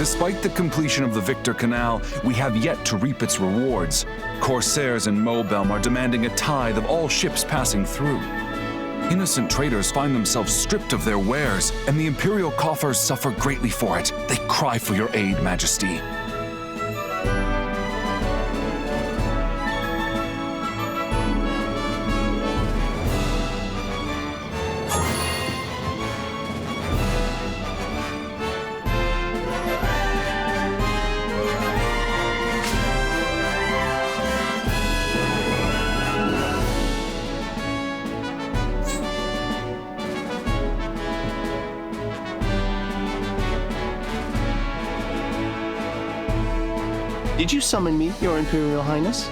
despite the completion of the Victor Canal, we have yet to reap its rewards. Corsairs in Mobelm are demanding a tithe of all ships passing through. Innocent traders find themselves stripped of their wares, and the imperial coffers suffer greatly for it. They cry for your aid, Majesty. Did you summon me, Your Imperial Highness?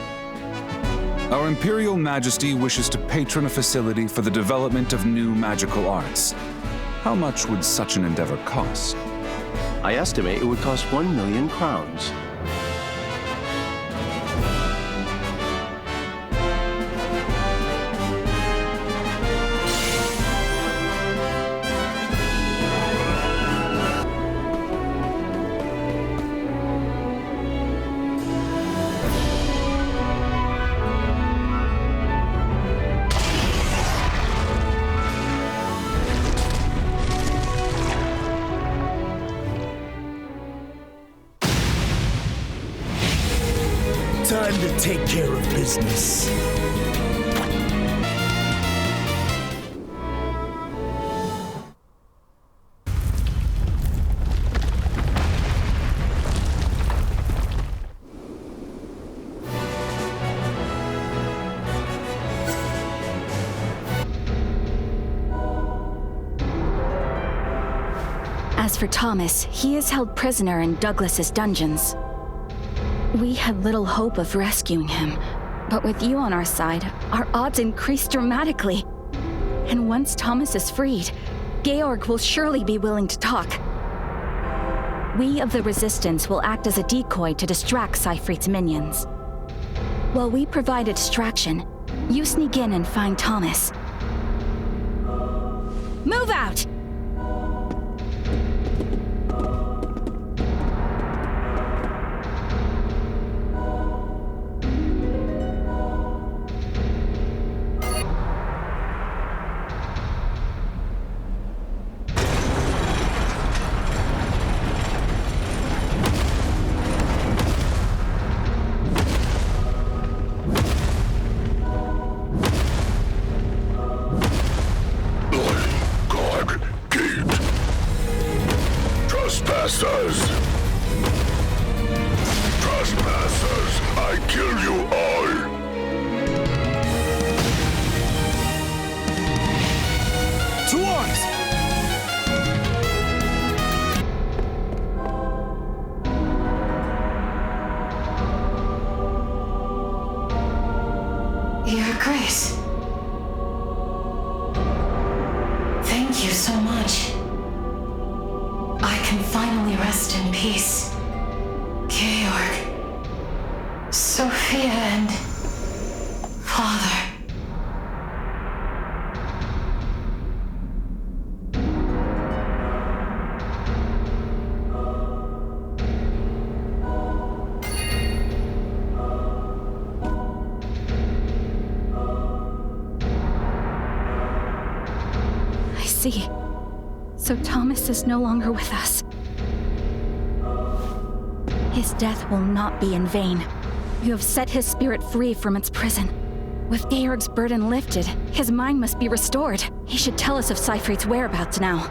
Our Imperial Majesty wishes to patron a facility for the development of new magical arts. How much would such an endeavor cost? I estimate it would cost 1 million crowns. Time to take care of business. As for Thomas, he is held prisoner in Douglas's dungeons. We had little hope of rescuing him, but with you on our side, our odds increased dramatically. And once Thomas is freed, Georg will surely be willing to talk. We of the Resistance will act as a decoy to distract Siegfried's minions. While we provide a distraction, you sneak in and find Thomas. Move out! Trespassers, I kill you all! To arms! Your Grace. Thank you so much. I can finally rest in peace. Georg, Sophia, and Father. I see. So Thomas is no longer with us. His death will not be in vain. You have set his spirit free from its prison. With Georg's burden lifted, his mind must be restored. He should tell us of Siegfried's whereabouts now.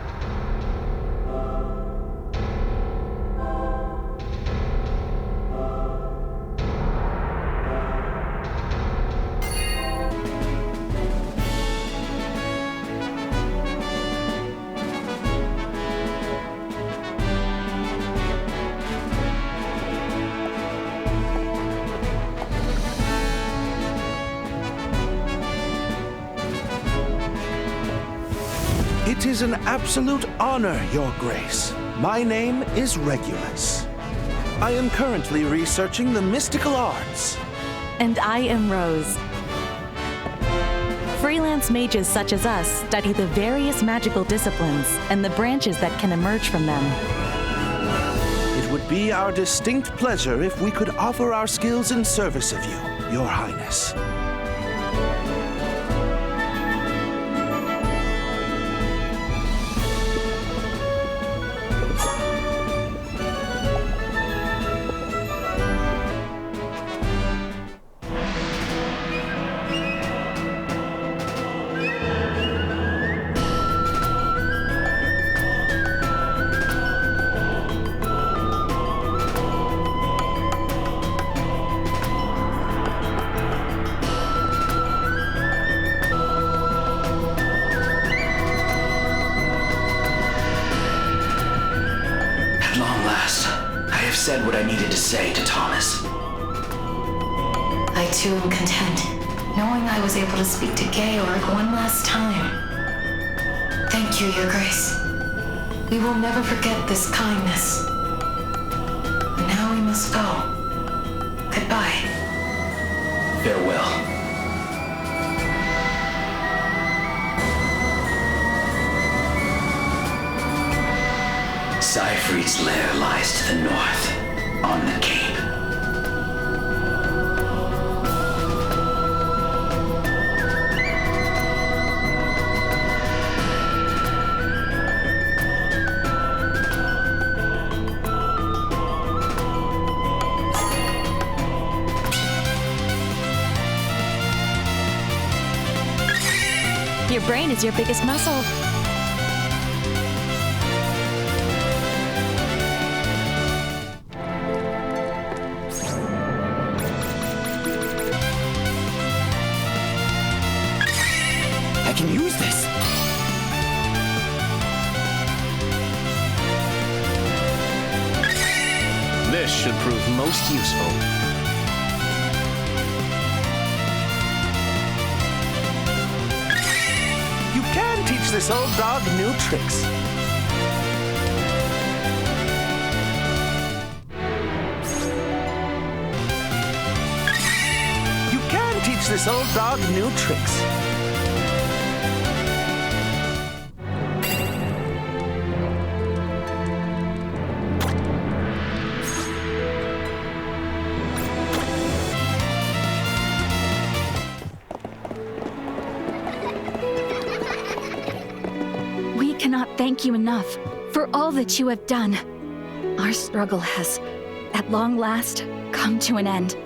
It is an absolute honor, Your Grace. My name is Regulus. I am currently researching the mystical arts. And I am Rose. Freelance mages such as us study the various magical disciplines and the branches that can emerge from them. It would be our distinct pleasure if we could offer our skills in service of you, Your Highness. Said what I needed to say to Thomas. I too am content, knowing I was able to speak to Georg one last time. Thank you, Your Grace. We will never forget this kindness. Now we must go. Goodbye. Farewell. Siegfried's lair lies to the north, on the cape. Your brain is your biggest muscle. I can use this. This should prove most useful. You can teach this old dog new tricks. You can teach this old dog new tricks. Thank you enough for all that you have done. Our struggle has, at long last, come to an end.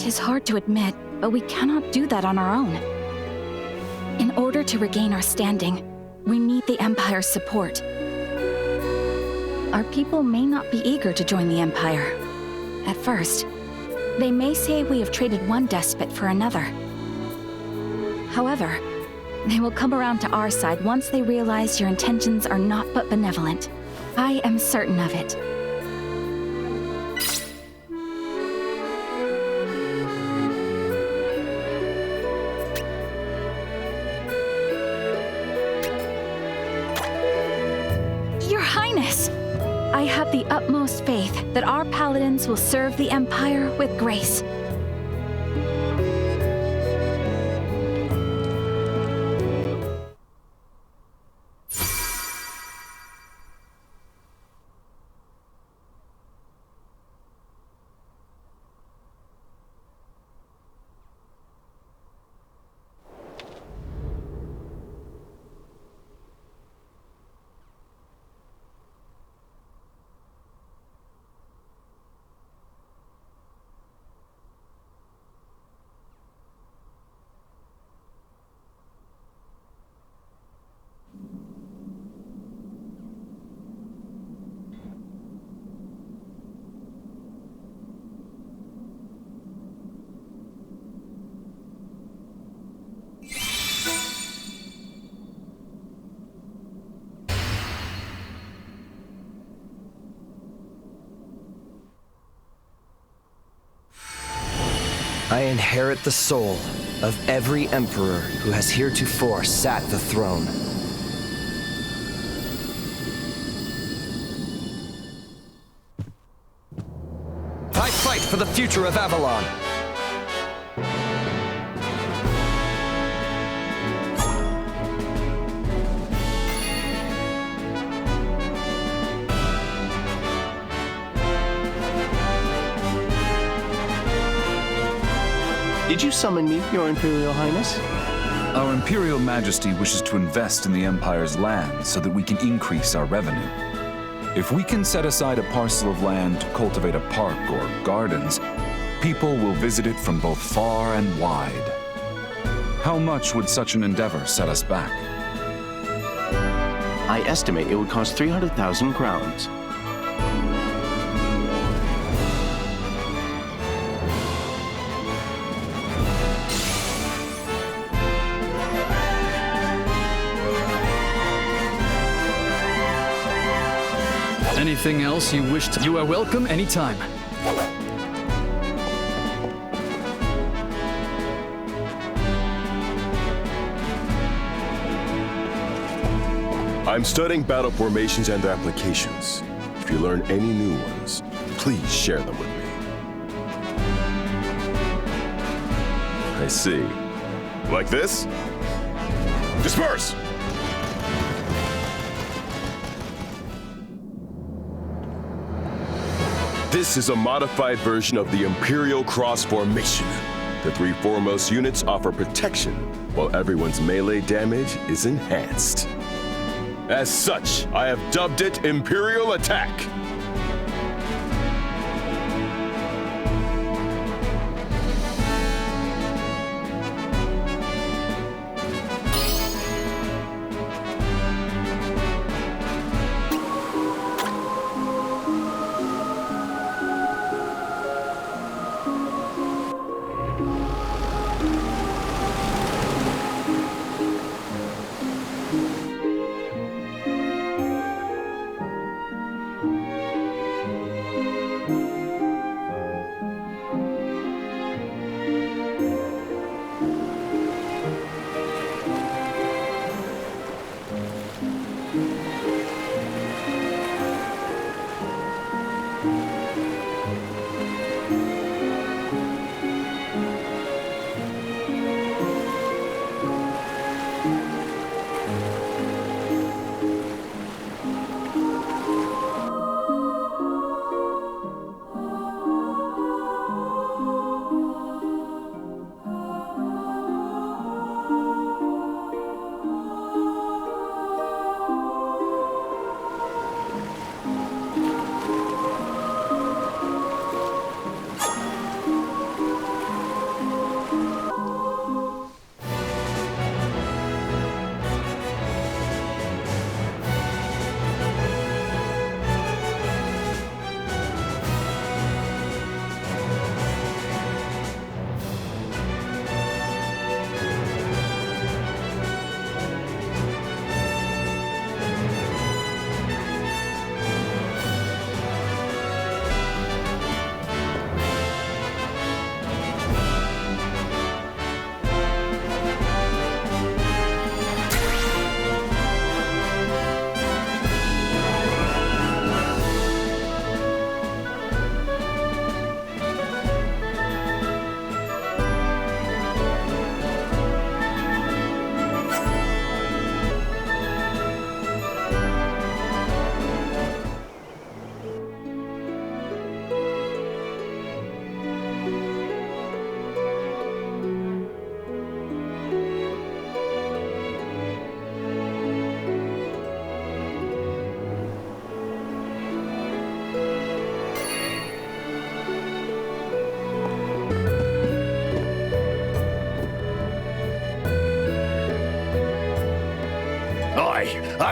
Tis hard to admit, but we cannot do that on our own. In order to regain our standing, we need the Empire's support. Our people may not be eager to join the Empire. At first, they may say we have traded one despot for another. However, they will come around to our side once they realize your intentions are not but benevolent. I am certain of it. Your Highness! I have the utmost faith that our paladins will serve the Empire with grace. I inherit the soul of every emperor who has heretofore sat the throne. I fight for the future of Avalon. Did you summon me, Your Imperial Highness? Our Imperial Majesty wishes to invest in the Empire's land so that we can increase our revenue. If we can set aside a parcel of land to cultivate a park or gardens, people will visit it from both far and wide. How much would such an endeavor set us back? I estimate it would cost 300,000 crowns. Anything else you wish to... You are welcome anytime. I'm studying battle formations and their applications. If you learn any new ones, please share them with me. I see. Like this? Disperse! This is a modified version of the Imperial Cross Formation. The three foremost units offer protection, while everyone's melee damage is enhanced. As such, I have dubbed it Imperial Attack.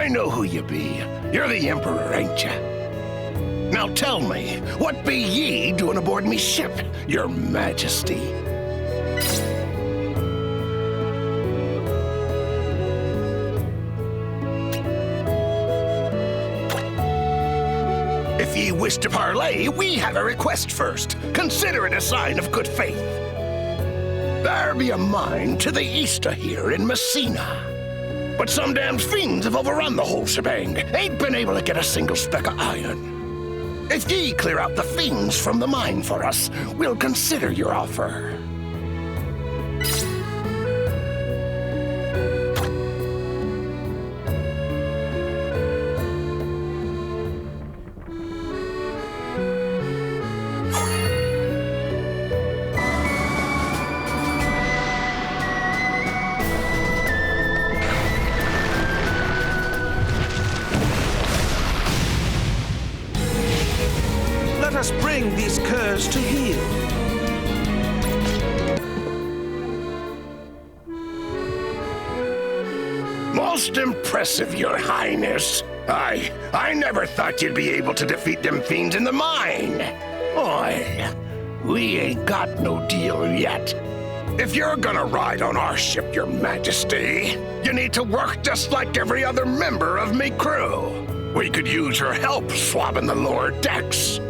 I know who you be. You're the Emperor, ain't ya? Now tell me, what be ye doing aboard me ship, Your Majesty? If ye wish to parley, we have a request first. Consider it a sign of good faith. There be a mine to the east of here in Messina. But some damned fiends have overrun the whole shebang. Ain't been able to get a single speck of iron. If ye clear out the fiends from the mine for us, we'll consider your offer. allowing these curs to heal. Most impressive, Your Highness. I never thought you'd be able to defeat them fiends in the mine. Oi, we ain't got no deal yet. If you're gonna ride on our ship, Your Majesty, you need to work just like every other member of me crew. We could use your help swabbing the lower decks.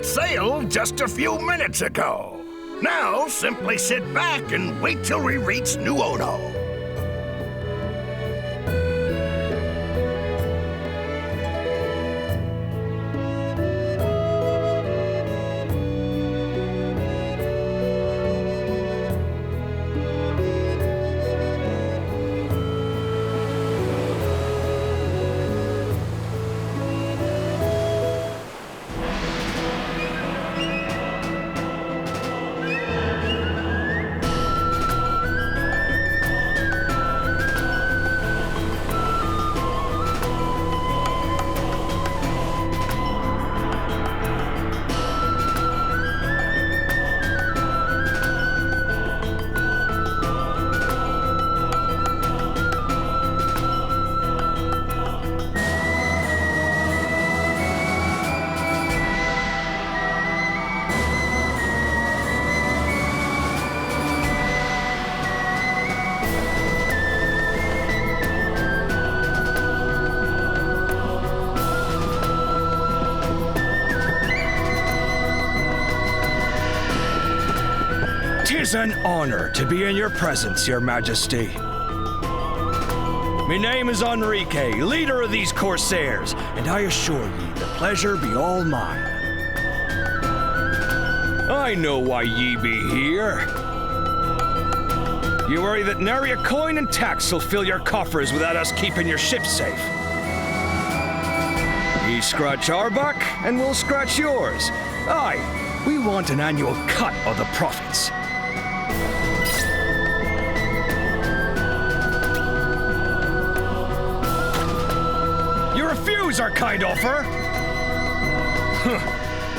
Sailed just a few minutes ago. Now simply sit back and wait till we reach New Ono. Tis an honor to be in your presence, Your Majesty. My name is Enrique, leader of these Corsairs, and I assure ye the pleasure be all mine. I know why ye be here. You worry that nary a coin and tax will fill your coffers without us keeping your ship safe. Ye scratch our back, and we'll scratch yours. Aye, we want an annual cut of the profits. You refuse our kind offer?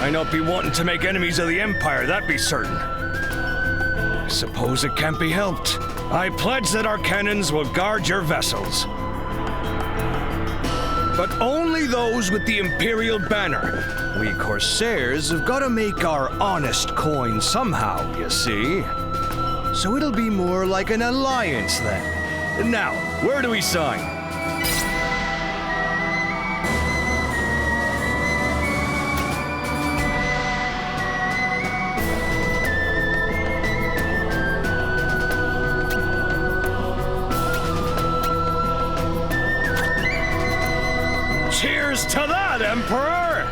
I don't be wanting to make enemies of the Empire, that be certain. I suppose it can't be helped. I pledge that our cannons will guard your vessels. But only those with the Imperial banner. We Corsairs have got to make our honest coin somehow, you see. So it'll be more like an alliance then. Now, where do we sign? Cheers to that, Emperor!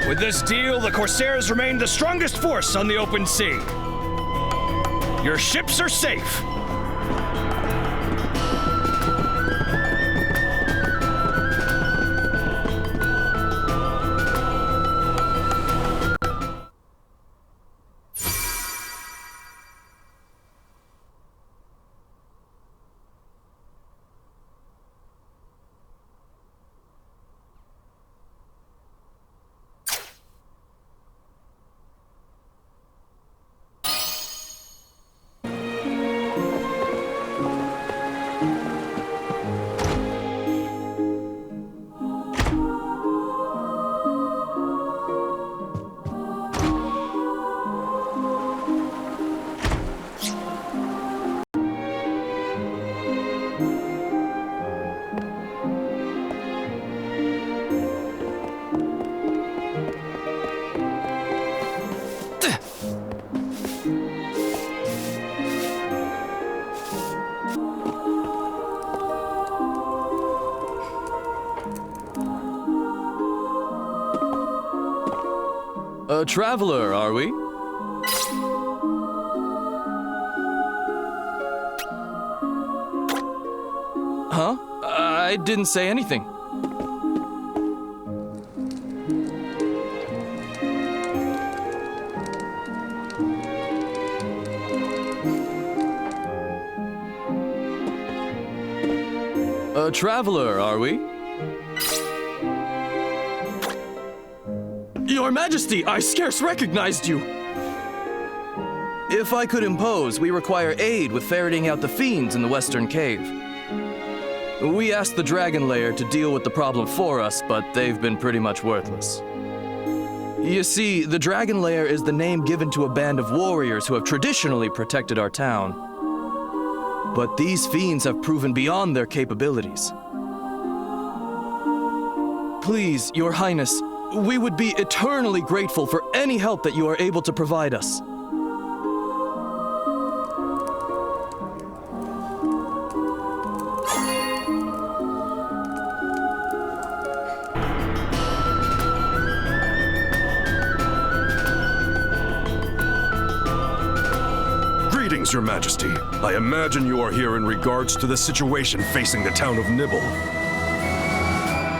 With this deal, the Corsairs remain the strongest force on the open sea. Your ships are safe. A traveler, are we? Huh? I didn't say anything. A traveler, are we? Your Majesty, I scarce recognized you! If I could impose, we require aid with ferreting out the fiends in the Western Cave. We asked the Dragon Lair to deal with the problem for us, but they've been pretty much worthless. You see, the Dragon Lair is the name given to a band of warriors who have traditionally protected our town. But these fiends have proven beyond their capabilities. Please, Your Highness, we would be eternally grateful for any help that you are able to provide us. Greetings, Your Majesty. I imagine you are here in regards to the situation facing the town of Nibble.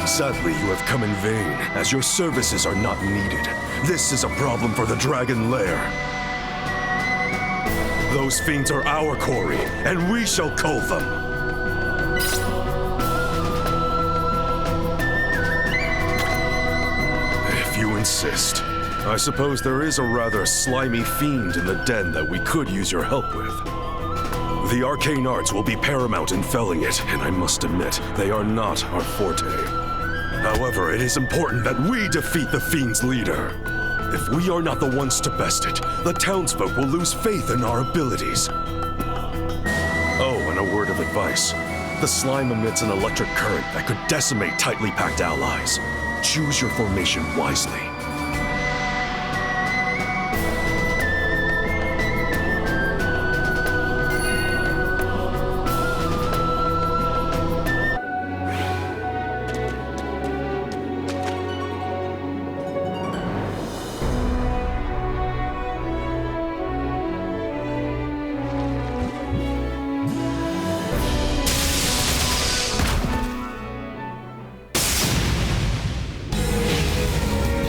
Sadly, you have come in vain, as your services are not needed. This is a problem for the Dragon Lair. Those fiends are our quarry, and we shall cull them. If you insist. I suppose there is a rather slimy fiend in the den that we could use your help with. The arcane arts will be paramount in felling it, and I must admit, they are not our forte. However, it is important that we defeat the fiend's leader. If we are not the ones to best it, the townsfolk will lose faith in our abilities. Oh, and a word of advice. The slime emits an electric current that could decimate tightly packed allies. Choose your formation wisely.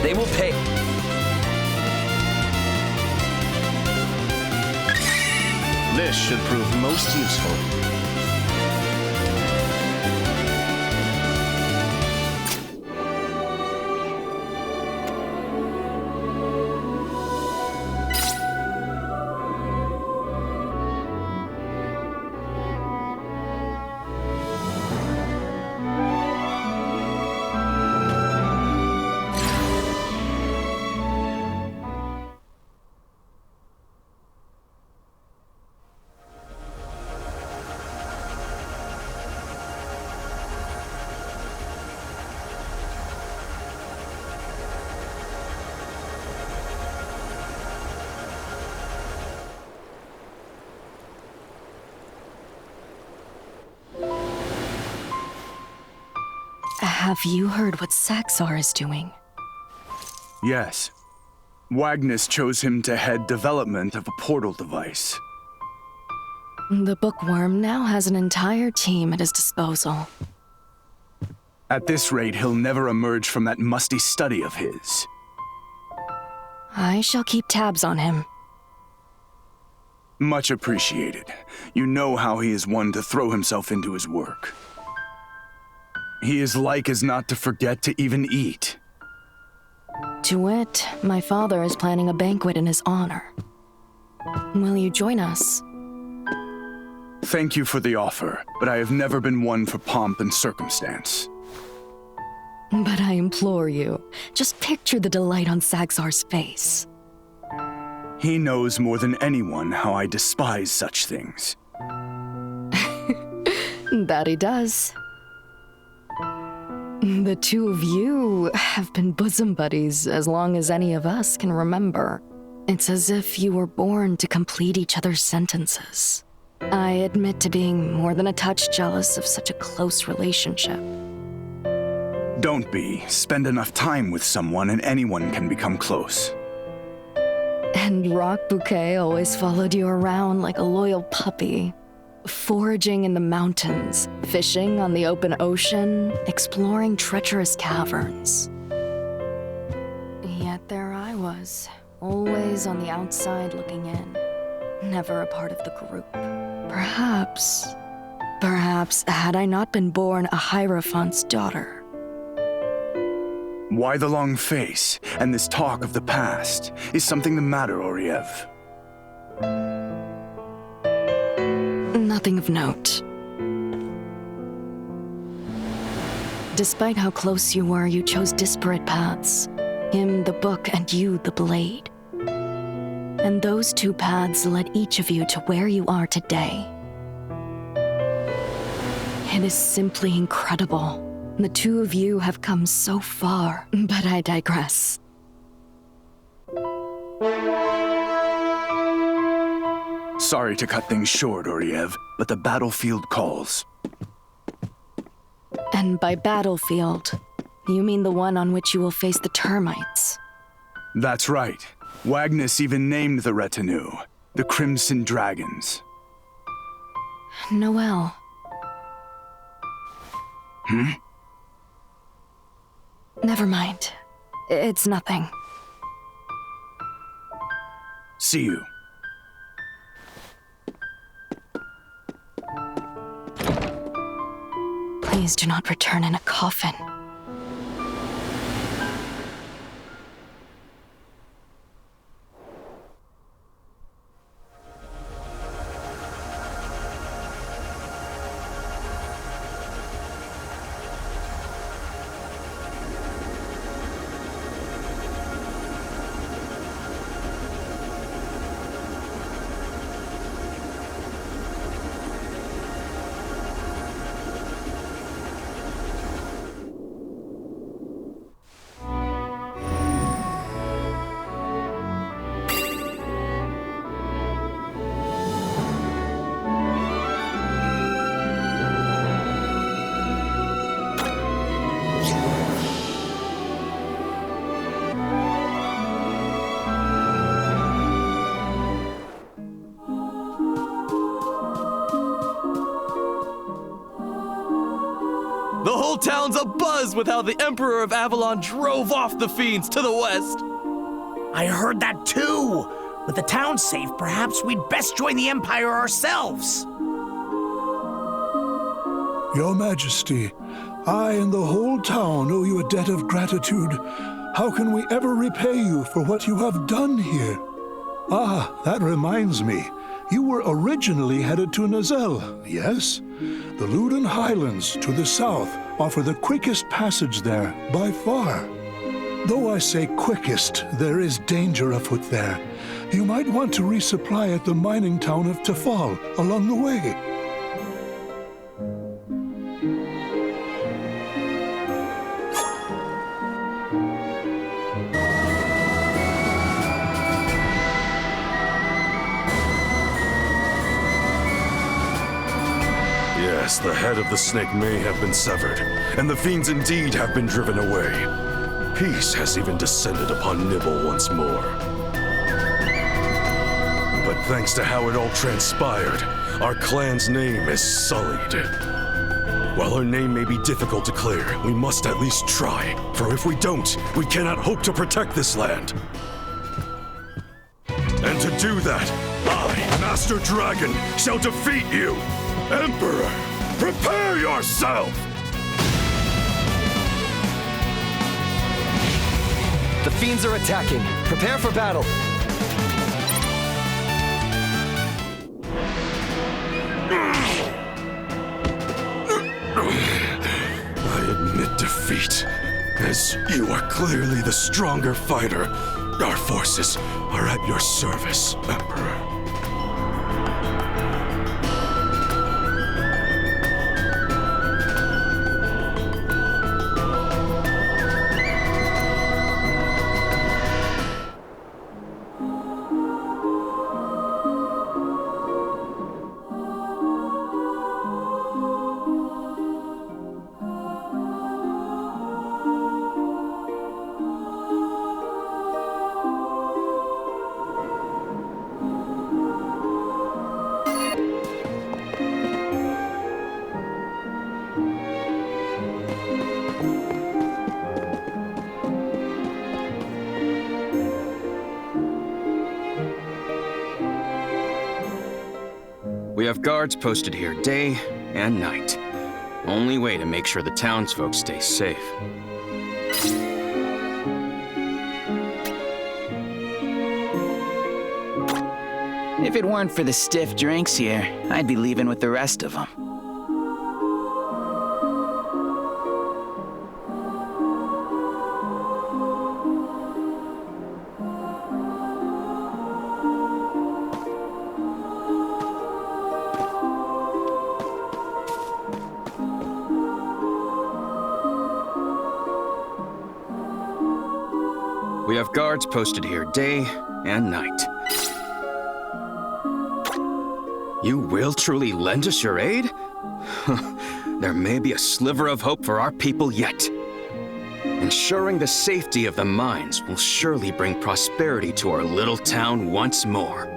They will pay. This should prove most useful. Have you heard what SaGa is doing? Yes. Wagnus chose him to head development of a portal device. The bookworm now has an entire team at his disposal. At this rate, he'll never emerge from that musty study of his. I shall keep tabs on him. Much appreciated. You know how he is one to throw himself into his work. He is like as not to forget to even eat. To wit, my father is planning a banquet in his honor. Will you join us? Thank you for the offer, but I have never been one for pomp and circumstance. But I implore you, just picture the delight on SaGa's face. He knows more than anyone how I despise such things. That he does. The two of you have been bosom buddies as long as any of us can remember. It's as if you were born to complete each other's sentences. I admit to being more than a touch jealous of such a close relationship. Don't be. Spend enough time with someone and anyone can become close. And Rock Bouquet always followed you around like a loyal puppy, foraging in the mountains, fishing on the open ocean, exploring treacherous caverns. Yet there I was, always on the outside looking in, never a part of the group. Perhaps had I not been born a Hierophant's daughter. Why the long face and this talk of the past? Is something the matter, Oriev? Nothing of note. Despite how close you were, you chose disparate paths. Him, the book, and you, the blade. And those two paths led each of you to where you are today. It is simply incredible. The two of you have come so far, but I digress. Sorry to cut things short, Oriev, but the battlefield calls. And by battlefield, you mean the one on which you will face the termites? That's right. Wagnus even named the retinue, the Crimson Dragons. Noel. Never mind. It's nothing. See you. Please do not return in a coffin. The whole town's abuzz with how the Emperor of Avalon drove off the fiends to the west. I heard that too. With the town safe, perhaps we'd best join the Empire ourselves. Your Majesty, I and the whole town owe you a debt of gratitude. How can we ever repay you for what you have done here? Ah, that reminds me. You were originally headed to Nazel, yes? The Luden Highlands to the south offer the quickest passage there, by far. Though I say quickest, there is danger afoot there. You might want to resupply at the mining town of Tefal along the way. Yes, the head of the snake may have been severed, and the fiends indeed have been driven away. Peace has even descended upon Nibble once more. But thanks to how it all transpired, our clan's name is sullied. While our name may be difficult to clear, we must at least try, for if we don't, we cannot hope to protect this land. And to do that, I, Master Dragon, shall defeat you! Emperor, prepare yourself! The fiends are attacking. Prepare for battle. I admit defeat, as you are clearly the stronger fighter. Our forces are at your service, Emperor. We have guards posted here day and night. Only way to make sure the townsfolk stay safe. If it weren't for the stiff drinks here, I'd be leaving with the rest of them. We have guards posted here day and night. You will truly lend us your aid? There may be a sliver of hope for our people yet. Ensuring the safety of the mines will surely bring prosperity to our little town once more.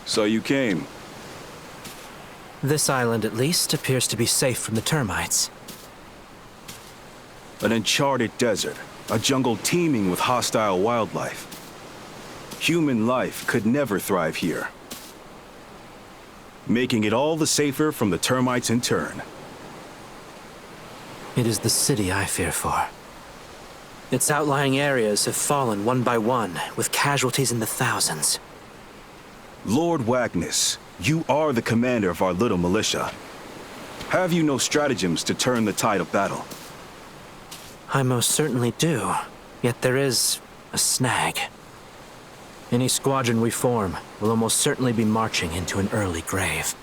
So you came. This island, at least, appears to be safe from the termites. An uncharted desert, a jungle teeming with hostile wildlife. Human life could never thrive here, making it all the safer from the termites in turn. It is the city I fear for. Its outlying areas have fallen one by one, with casualties in the thousands. Lord Wagnus, you are the commander of our little militia. Have you no stratagems to turn the tide of battle? I most certainly do, yet there is a snag. Any squadron we form will almost certainly be marching into an early grave.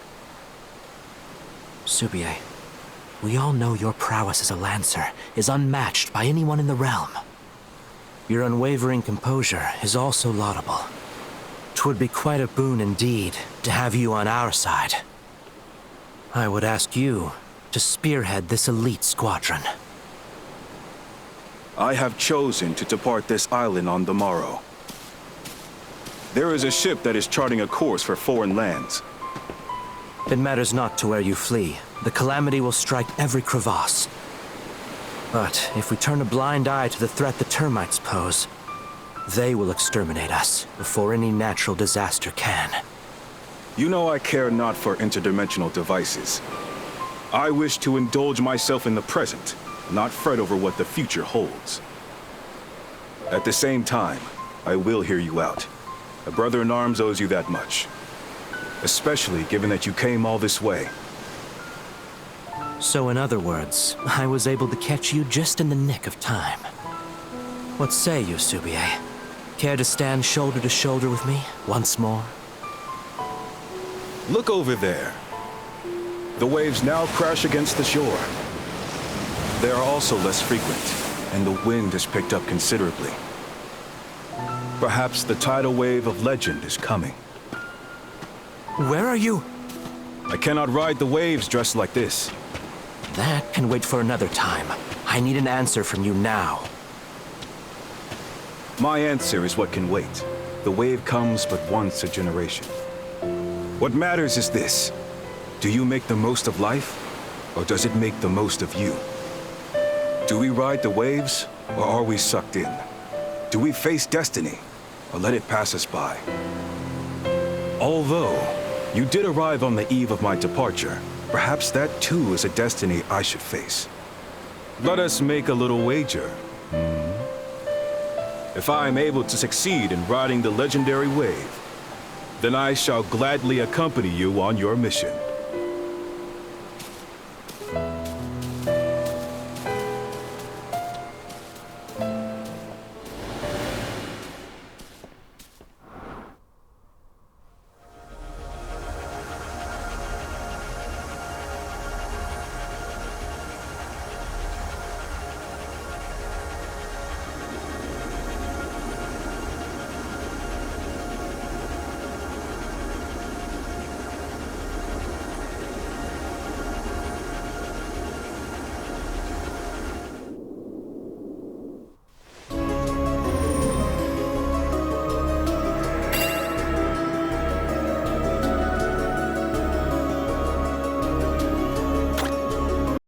Subie, we all know your prowess as a lancer is unmatched by anyone in the realm. Your unwavering composure is also laudable. 'Twould be quite a boon indeed to have you on our side. I would ask you to spearhead this elite squadron. I have chosen to depart this island on the morrow. There is a ship that is charting a course for foreign lands. It matters not to where you flee. The calamity will strike every crevasse. But if we turn a blind eye to the threat the termites pose, they will exterminate us before any natural disaster can. You know I care not for interdimensional devices. I wish to indulge myself in the present, not fret over what the future holds. At the same time, I will hear you out. A brother in arms owes you that much. Especially given that you came all this way. So in other words, I was able to catch you just in the nick of time. What say you, Subie? Care to stand shoulder to shoulder with me once more? Look over there. The waves now crash against the shore. They are also less frequent, and the wind has picked up considerably. Perhaps the tidal wave of legend is coming. Where are you? I cannot ride the waves dressed like this. That can wait for another time. I need an answer from you now. My answer is what can wait. the wave comes but once a generation. What matters is this. Do you make the most of life, or does it make the most of you? Do we ride the waves, or are we sucked in? Do we face destiny, or let it pass us by? Although you did arrive on the eve of my departure, perhaps that too is a destiny I should face. Let us make a little wager. If I am able to succeed in riding the legendary wave, then I shall gladly accompany you on your mission.